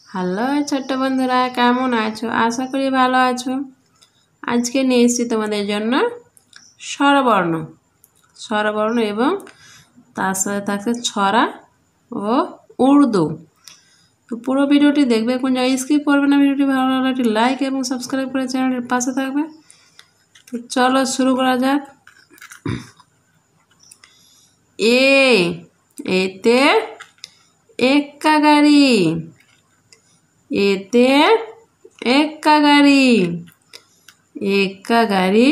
Hello ছোট্ট বন্ধুরা, কেমন আছো? আশা করি ভালো আছো। আজকে নিয়ে এসেছি তোমাদের জন্য স্বরবর্ণ স্বরবর্ণ এবং তার সাথে থাকছে ছড়া ও উর্দু। তো পুরো ভিডিওটি দেখবে, কোন জায়গায় স্কিপ করবে না। ভিডিওটি ভালো লাগলে একটি লাইক এবং সাবস্ক্রাইব করে চ্যানেলটির পাশে থাকবে। তো চলো শুরু করা যাক। এতে এক্কা গাড়ি, এতে এক্কা গাড়ি, এক্কা গাড়ি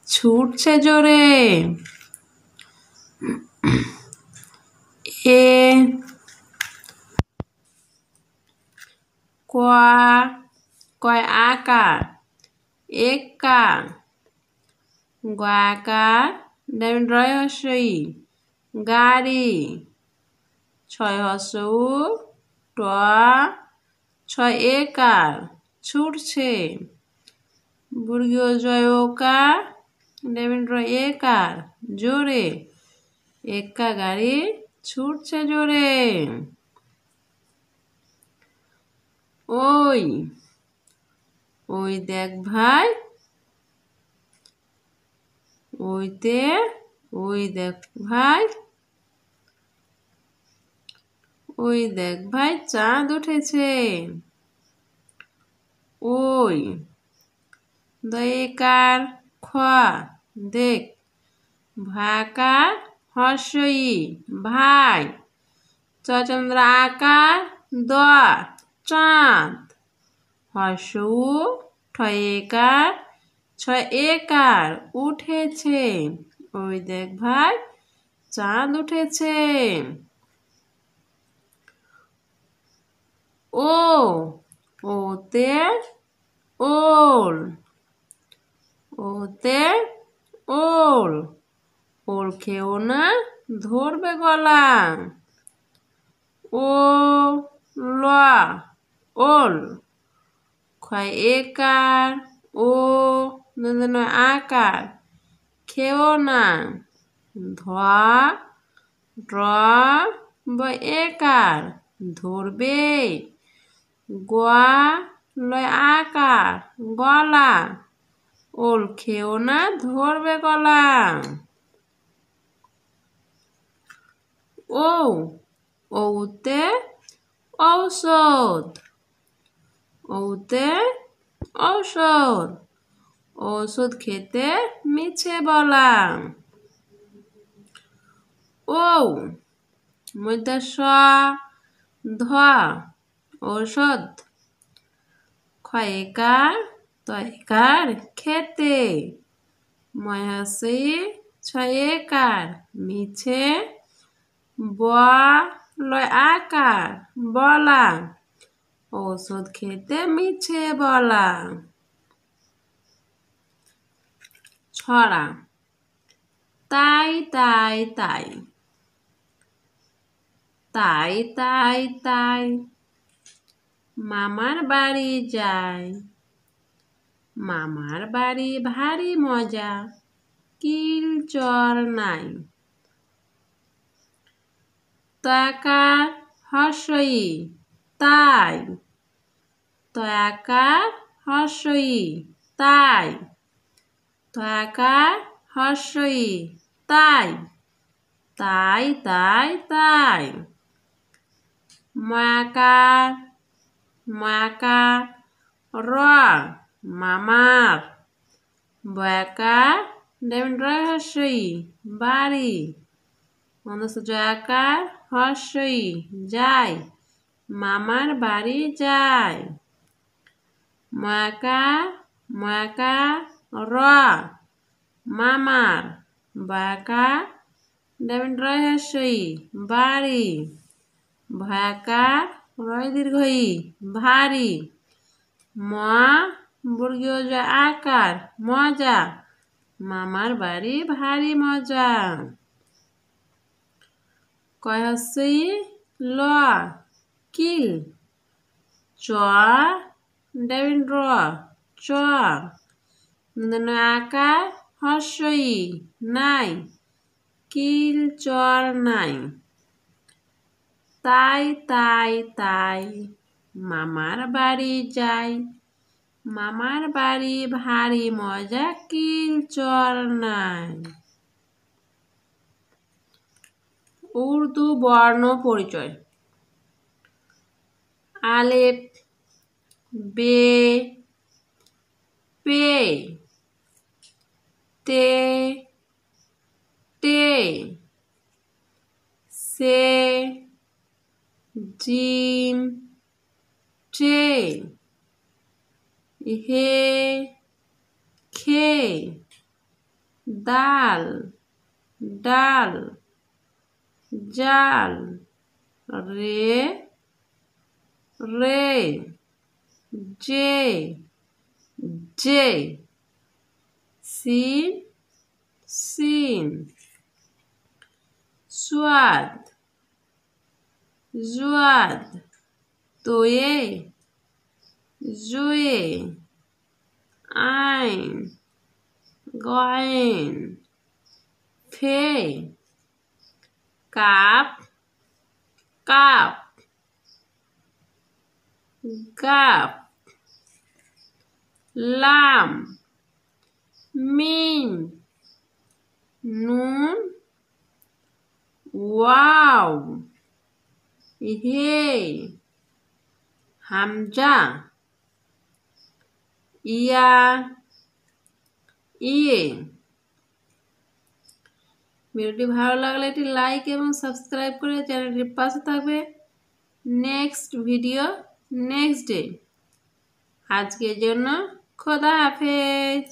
ছুটছে জোরে। এ কয় আকার, এক্কা। গয়াকার রয় হস্যই গাড়ি। ছয় হস্যউ ট, ছয় একার ছুটছে। বর্গীয় জয়কার একার জোরে, এক্কা গাড়ি ছুটছে জোরে। ওই দেখ ভাই, ওই দেখ ভাই, ওই দেখ ভাই চাঁদ উঠেছে। ওই দয়েকার খ দেখ, ভাকার হর্ষই ভাই। চন্দ্র আকার দ চাঁদ। হর্ষউ ঠয়েকার ছয় একার উঠেছে। ওই দেখ ভাই চাঁদ উঠেছে। ওতে ওল, ওতে ওল, ওল খেও না ধরবে গলা। ও ল ওল, ক্ষয় একার ও আকার খেও না। ধোয়া ড্র একার ধরবে। গোয়া লয় আকার গলা, ওল খেও না ধরবে গলা। ওতে ঔষধ, ওতে ঔষধ, ঔষধ খেতে মিছে বলা। মধ্যে স ধোয়া ঔষধ। ক্ষয়কার তয়কার খেতে। ময়াসি ছয়কার মিছে। ব লয় আকার বলা, ঔষধ খেতে মিছে বলা। ছড়া তাই তাই তাই, তাই তাই তাই মামার বাড়ি যায়। মামার বাড়ি ভারী মজা, কিল চর নাই। তয়াকার হর্ষই তাই, তয়াকার হর্ষই তাই, তয়াকার হর্ষই তাই, তাই তাই তাই। ময়াকার, ময়াকার র মামার। বয়াকার রয় হর্ষই বাড়ি। জয়াকার হর্ষই যায়, মামার বাড়ি যায়। ময়াকার, ময়াকার র মামার। বয়াকার রয় হর্ষই বাড়ি। ভয়াকার রয় দীর্ঘই ভারী। ম বর্গীয় জ আকার মজা, মামার বাড়ি ভারী মজা। কয় হস্যই ল কিল, চ চ। আকার হর্ষই নাই, কিল চর নাই। তাই তাই তাই মামার বাড়ি যাই, মামার বাড়ি ভারী মজা কিল চর নাই। উর্দু বর্ণ পরিচয়। আলেফ, বে, পে, তে, টে, সে, জিম, টে, হে, খে, দাল, ডাল, জাল, রে, রে, জে, জে, সিন, সিন, সুয়াদ, জুয়াদ, তোয়ে, জুয়ে, আইন, গয়েন, ফে, কাপ, কাপ, গাপ, লাম, মিম, নুন, ওয়াও, হে, হামজা, ইয়া, ইয়ে। ভিডিওটি ভালো লাগলে একটি লাইক এবং সাবস্ক্রাইব করে চ্যানেলটির পাশে থাকবে। Next video next day. আজকের জন্য খোদা হাফেজ।